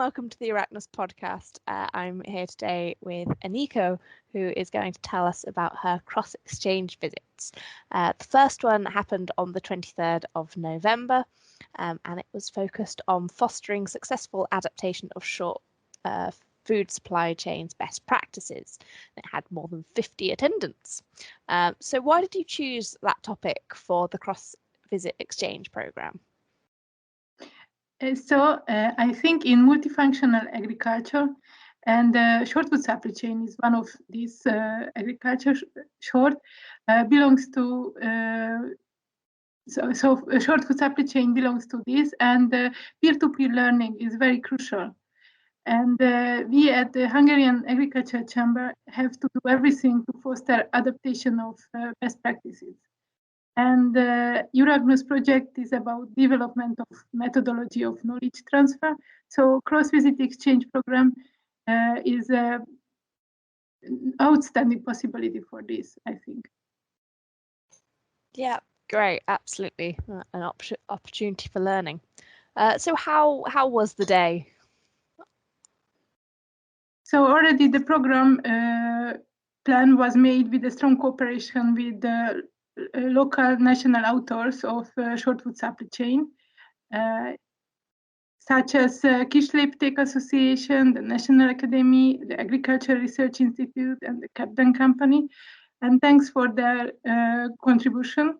welcome to the Arachnos podcast. I'm here today with Aniko, who is going to tell us about her cross-exchange visits. The first one happened on the 23rd of November, and it was focused on fostering successful adaptation of short food supply chains best practices. It had more than 50 attendants. So why did you choose that topic for the cross-visit exchange programme? I think in multifunctional agriculture, and short food supply chain is one of these agriculture belongs to. Short food supply chain belongs to this, and peer-to-peer learning is very crucial. And we at the Hungarian Agriculture Chamber have to do everything to foster adaptation of best practices. And the Arachnos project is about development of methodology of knowledge transfer. So cross-visit exchange program is an outstanding possibility for this, I think. Yeah, great, absolutely, an opportunity for learning. So how was the day? So already the program plan was made with a strong cooperation with the local national authors of short food supply chain, such as Kislépték Association, the National Academy, the Agriculture Research Institute, and the Kaplan Company. And thanks for their contribution.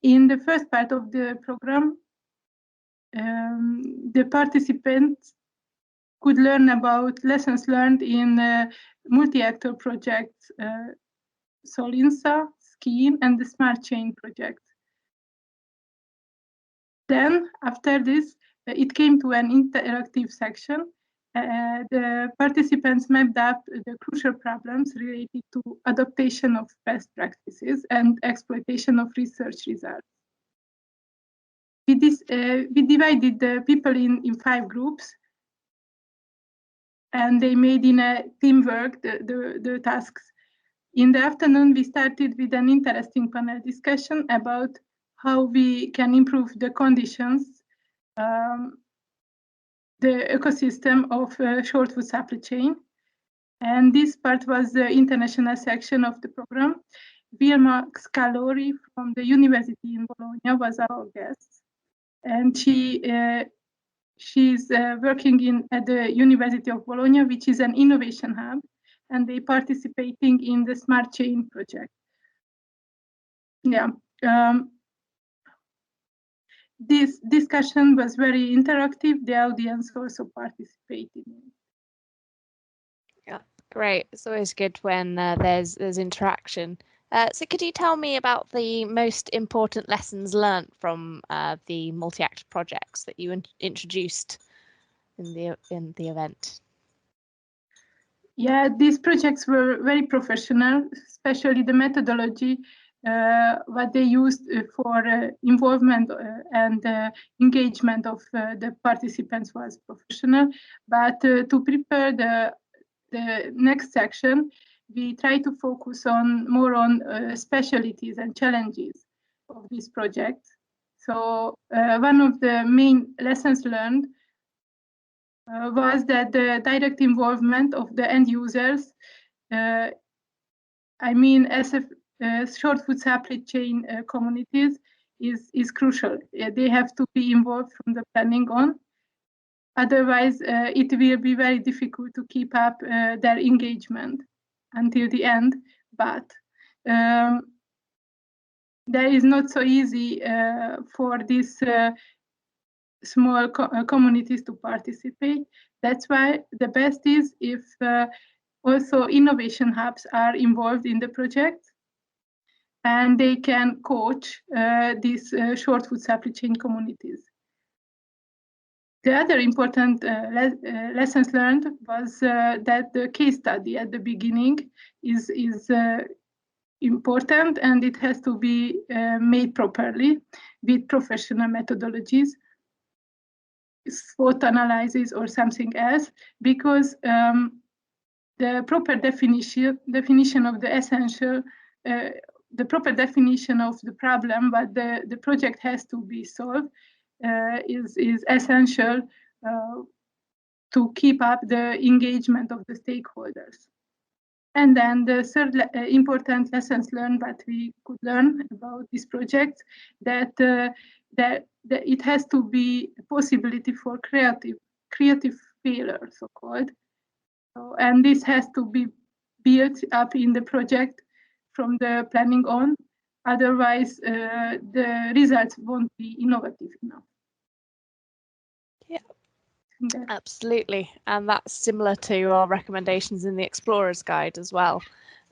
In the first part of the program, the participants could learn about lessons learned in multi-actor projects, Solinsa, Scheme, and the Smart Chain project. Then, after this, it came to an interactive section. The participants mapped up the crucial problems related to adaptation of best practices and exploitation of research results. We divided the people in 5 groups, and they made in a teamwork the tasks. In the afternoon, we started with an interesting panel discussion about how we can improve the conditions, the ecosystem of short food supply chain. And this part was the international section of the program. Vilma Scalori from the University in Bologna was our guest. And she's working at the University of Bologna, which is an innovation hub, and they participating in the Smart Chain project. Yeah. This discussion was very interactive. The audience also participated in it. Yeah, great. It's always good when there's interaction. So could you tell me about the most important lessons learned from the multi-actor projects that you introduced in the event? Yeah, these projects were very professional, especially the methodology, what they used for involvement and engagement of the participants was professional. But to prepare the next section, we try to focus more on specialties and challenges of this project. So one of the main lessons learned was that the direct involvement of the end users, as short food supply chain communities is crucial. They have to be involved from the planning on. Otherwise, it will be very difficult to keep up their engagement until the end. But there is not so easy for these small communities to participate. That's why the best is if also innovation hubs are involved in the project, and they can coach these short food supply chain communities. The other important lessons learned was that the case study at the beginning is important, and it has to be made properly with professional methodologies, SWOT analysis or something else, because the proper definition of the essential, the proper definition of the problem, but the project has to be solved is essential to keep up the engagement of the stakeholders. And then the third important lessons learned that we could learn about this project, that it has to be a possibility for creative failure, so-called. And this has to be built up in the project from the planning on. Otherwise, the results won't be innovative enough. Yeah, absolutely. And that's similar to our recommendations in the Explorer's Guide as well.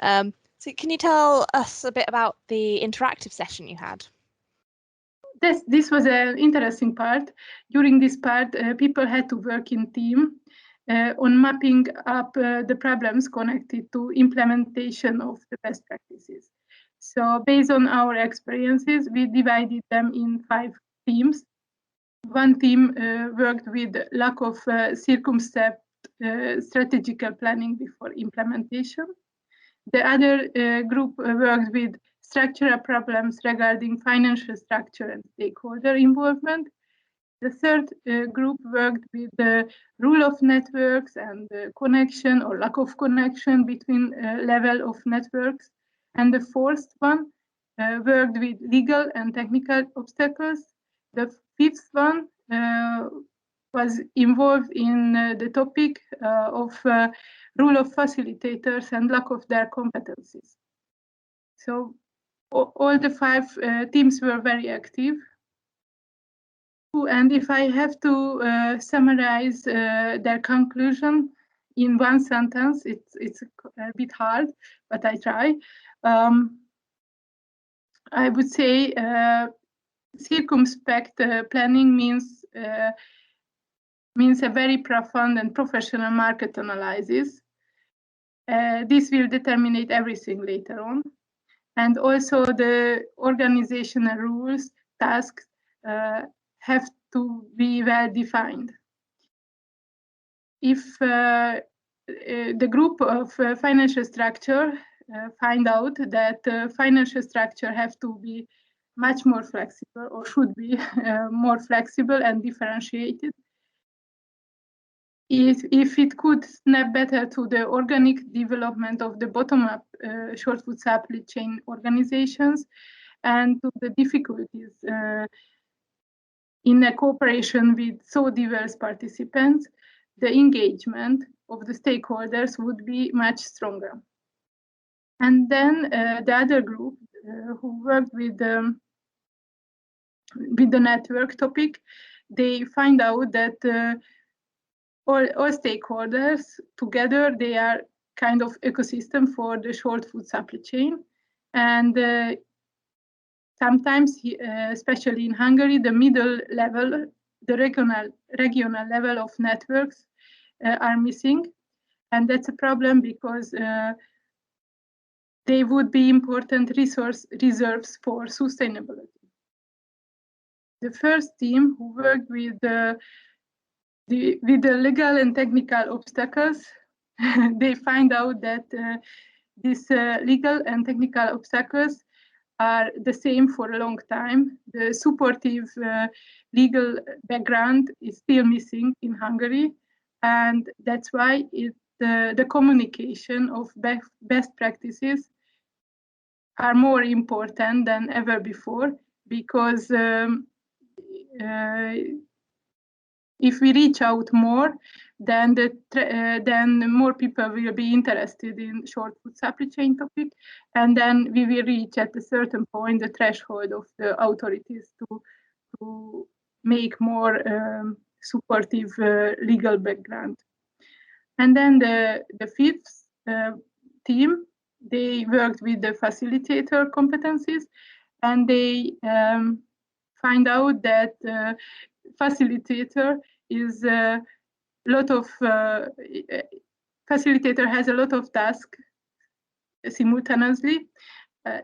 So can you tell us a bit about the interactive session you had? This was an interesting part. During this part, people had to work in team on mapping up the problems connected to implementation of the best practices. So based on our experiences, we divided them in 5 teams. One team worked with lack of circumspect strategical planning before implementation. The other group worked with structural problems regarding financial structure and stakeholder involvement. The third group worked with the rule of networks and connection or lack of connection between level of networks. And the fourth one worked with legal and technical obstacles. The fifth one was involved in the topic of rule of facilitators and lack of their competencies. So all the 5 teams were very active. And if I have to summarize their conclusion in one sentence, it's a bit hard, but I try. I would say circumspect planning means a very profound and professional market analysis. This will determine everything later on. And also the organizational rules, tasks have to be well defined. If the group of financial structure find out that financial structure have to be much more flexible or should be more flexible and differentiated, if it could snap better to the organic development of the bottom-up short food supply chain organizations and to the difficulties in a cooperation with so diverse participants, the engagement of the stakeholders would be much stronger. And then the other group who worked with the network topic, they find out that all stakeholders together, they are kind of ecosystem for the short food supply chain. And sometimes, especially in Hungary, the middle level, the regional level of networks are missing. And that's a problem because they would be important reserves for sustainability. The first team who worked with the legal and technical obstacles, they find out that these legal and technical obstacles are the same for a long time. The supportive legal background is still missing in Hungary, and that's why the communication of best practices are more important than ever before, because if we reach out more, then more people will be interested in short food supply chain topic, and then we will reach at a certain point the threshold of the authorities to make more supportive legal background. And then the fifth team, they worked with the facilitator competencies, and they find out that facilitator is a lot of facilitator has a lot of tasks simultaneously.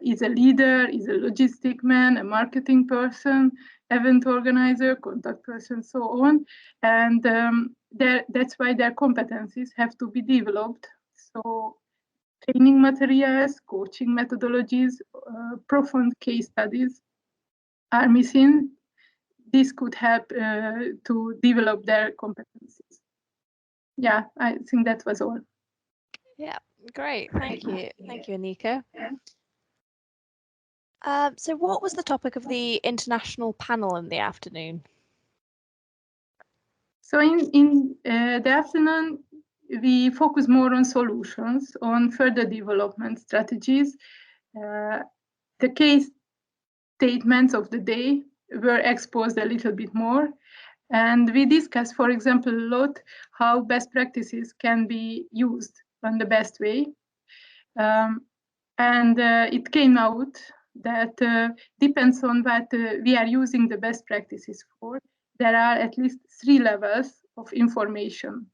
Is a leader, is a logistic man, a marketing person, event organizer, contact person, so on. And that's why their competencies have to be developed. So training materials, coaching methodologies, profound case studies are missing. This could help to develop their competencies. Yeah, I think that was all. Yeah, great. Thank you. Thank you, Anika. So what was the topic of the international panel in the afternoon? So in the afternoon, we focus more on solutions, on further development strategies. The case statements of the day were exposed a little bit more. And we discussed, for example, a lot how best practices can be used in the best way. And it came out that depends on what we are using the best practices for. There are at least 3 levels of information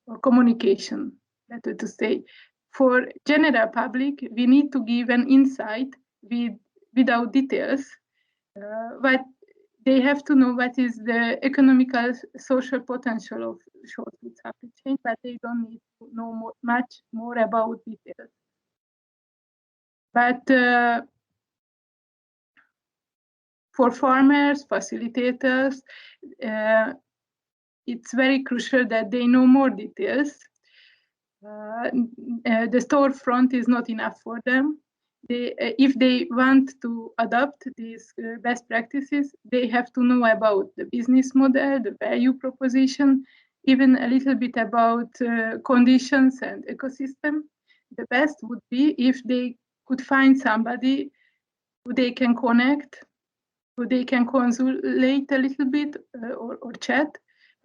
or communication, better to say. For general public, we need to give an insight without details, but they have to know what is the economical social potential of short food supply chain, but they don't need to know much more about details. But for farmers, facilitators, it's very crucial that they know more details. The storefront is not enough for them. If they want to adopt these best practices, they have to know about the business model, the value proposition, even a little bit about conditions and ecosystem. The best would be if they could find somebody who they can connect, who they can consulate a little bit or chat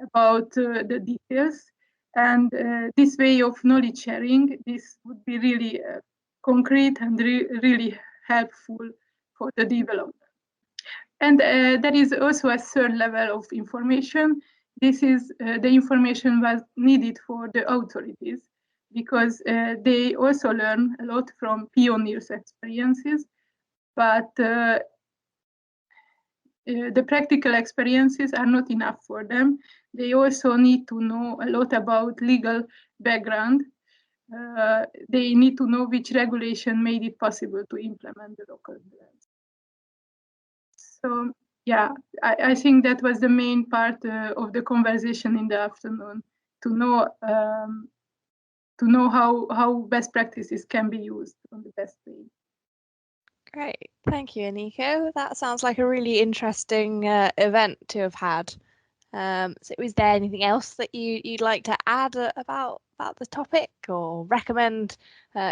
about the details. And this way of knowledge sharing, this would be really concrete and really helpful for the development. And there is also a third level of information. This is the information was needed for the authorities because they also learn a lot from pioneers' experiences, but the practical experiences are not enough for them. They also need to know a lot about legal background. They need to know which regulation made it possible to implement the local plans. So yeah, I think that was the main part of the conversation in the afternoon, to know how best practices can be used on the best way. Great. Thank you, Aniko. That sounds like a really interesting event to have had. So is there anything else that you'd like to add about the topic, or recommend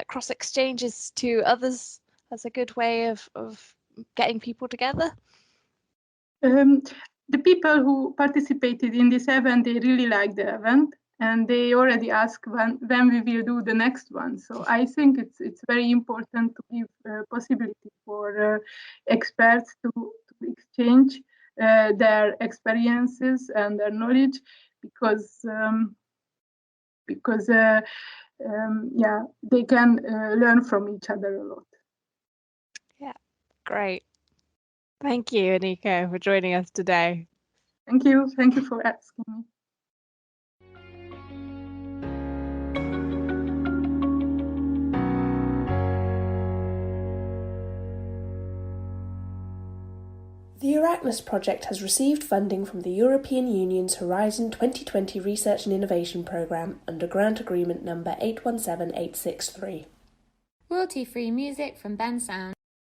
cross exchanges to others as a good way of getting people together? The people who participated in this event, they really liked the event, and they already asked when we will do the next one. So I think it's very important to give possibility for experts to exchange their experiences and their knowledge, because yeah, they can learn from each other a lot. Yeah, great. Thank you, Aniko, for joining us today. Thank you for asking me. The Arachnis project has received funding from the European Union's Horizon 2020 Research and Innovation Programme under Grant Agreement number 817863. Royalty-free music from Bensound.